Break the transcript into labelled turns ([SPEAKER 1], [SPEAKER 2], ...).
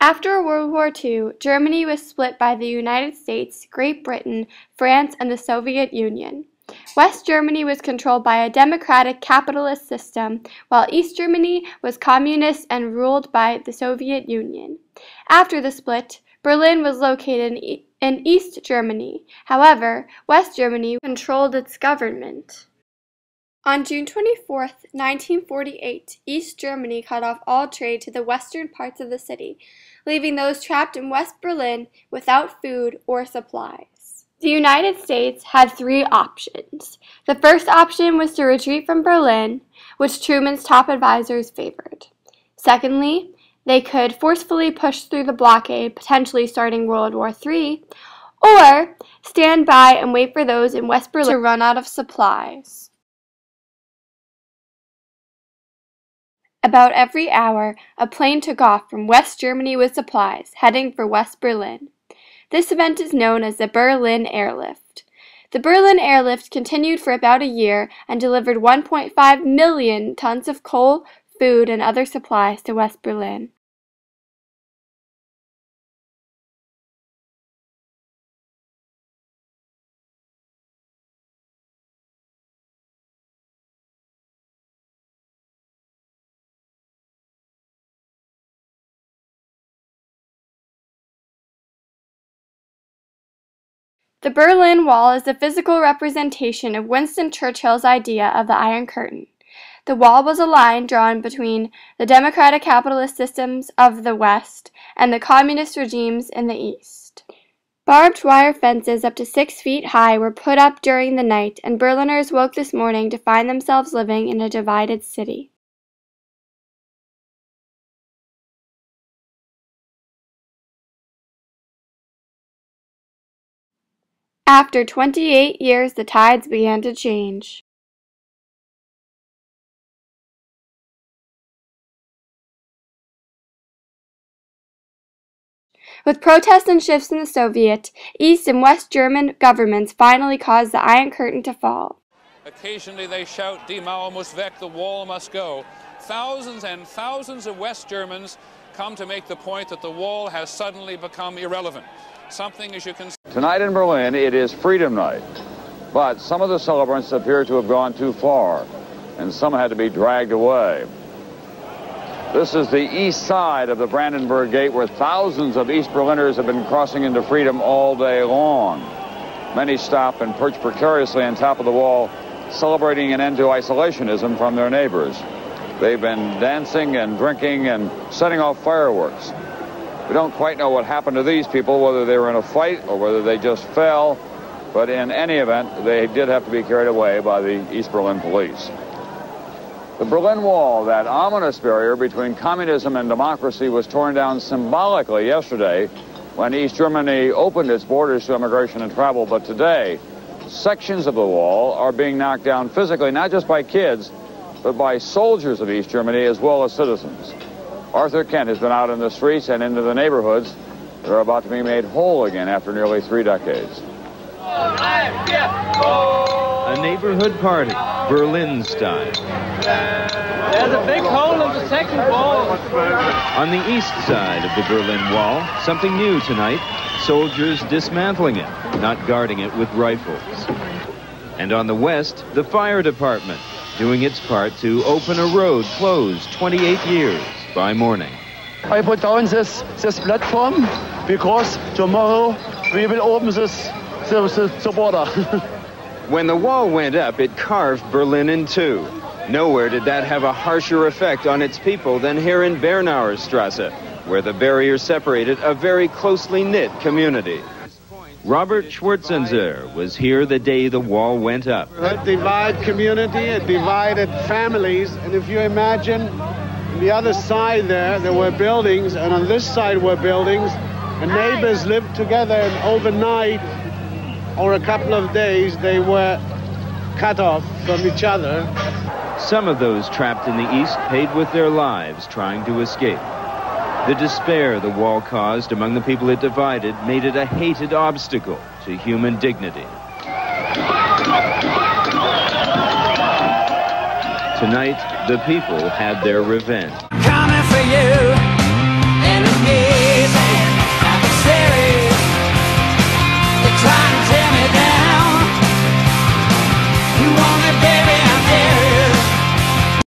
[SPEAKER 1] After World War II, Germany was split by the United States, Great Britain, France, and the Soviet Union. West Germany was controlled by a democratic capitalist system, while East Germany was communist and ruled by the Soviet Union. After the split, Berlin was located in East Germany. However, West Germany controlled its government. On June 24, 1948, East Germany cut off all trade to the western parts of the city, leaving those trapped in West Berlin without food or supplies. The United States had three options. The first option was to retreat from Berlin, which Truman's top advisors favored. Secondly, they could forcefully push through the blockade, potentially starting World War III, or stand by and wait for those in West Berlin to run out of supplies. About every hour, a plane took off from West Germany with supplies, heading for West Berlin. This event is known as the Berlin Airlift. The Berlin Airlift continued for about a year and delivered 1.5 million tons of coal, food, and other supplies to West Berlin. The Berlin Wall is a physical representation of Winston Churchill's idea of the Iron Curtain. The wall was a line drawn between the democratic capitalist systems of the West and the communist regimes in the East. Barbed wire fences up to 6 feet high were put up during the night, and Berliners woke this morning to find themselves living in a divided city. After 28 years, the tides began to change. With protests and shifts in the Soviet, East and West German governments finally caused the Iron Curtain to fall.
[SPEAKER 2] Occasionally they shout, "Die Mauer muss weg, the wall must go." Thousands and thousands of West Germans come to make the point that the wall has suddenly become irrelevant. Something, as you can see.
[SPEAKER 3] Tonight in Berlin, it is Freedom Night, but some of the celebrants appear to have gone too far, and some had to be dragged away. This is the east side of the Brandenburg Gate, where thousands of East Berliners have been crossing into freedom all day long. Many stop and perch precariously on top of the wall, celebrating an end to isolationism from their neighbors. They've been dancing and drinking and setting off fireworks. We don't quite know what happened to these people, whether they were in a fight or whether they just fell, but in any event, they did have to be carried away by the East Berlin police. The Berlin Wall, that ominous barrier between communism and democracy, was torn down symbolically yesterday when East Germany opened its borders to immigration and travel, but today, sections of the wall are being knocked down physically, not just by kids, but by soldiers of East Germany as well as citizens. Arthur Kent has been out in the streets and into the neighborhoods that are about to be made whole again after nearly 3 decades.
[SPEAKER 4] A neighborhood party, Berlin style.
[SPEAKER 5] There's a big hole in the second wall.
[SPEAKER 4] On the east side of the Berlin Wall, something new tonight, soldiers dismantling it, not guarding it with rifles. And on the west, the fire department, doing its part to open a road closed 28 years by morning.
[SPEAKER 6] I put down this platform because tomorrow we will open the border.
[SPEAKER 4] When the wall went up, it carved Berlin in two. Nowhere did that have a harsher effect on its people than here in Bernauer Strasse, where the barrier separated a very closely knit community. Robert Schwarzenzer was here the day the wall went up.
[SPEAKER 7] A divided community, a divided families, and if you imagine on the other side there were buildings, and on this side were buildings, and neighbors lived together, and overnight, or a couple of days, they were cut off from each other.
[SPEAKER 4] Some of those trapped in the east paid with their lives trying to escape. The despair the wall caused among the people it divided made it a hated obstacle to human dignity. Tonight, the people had their revenge.
[SPEAKER 5] Coming for you in a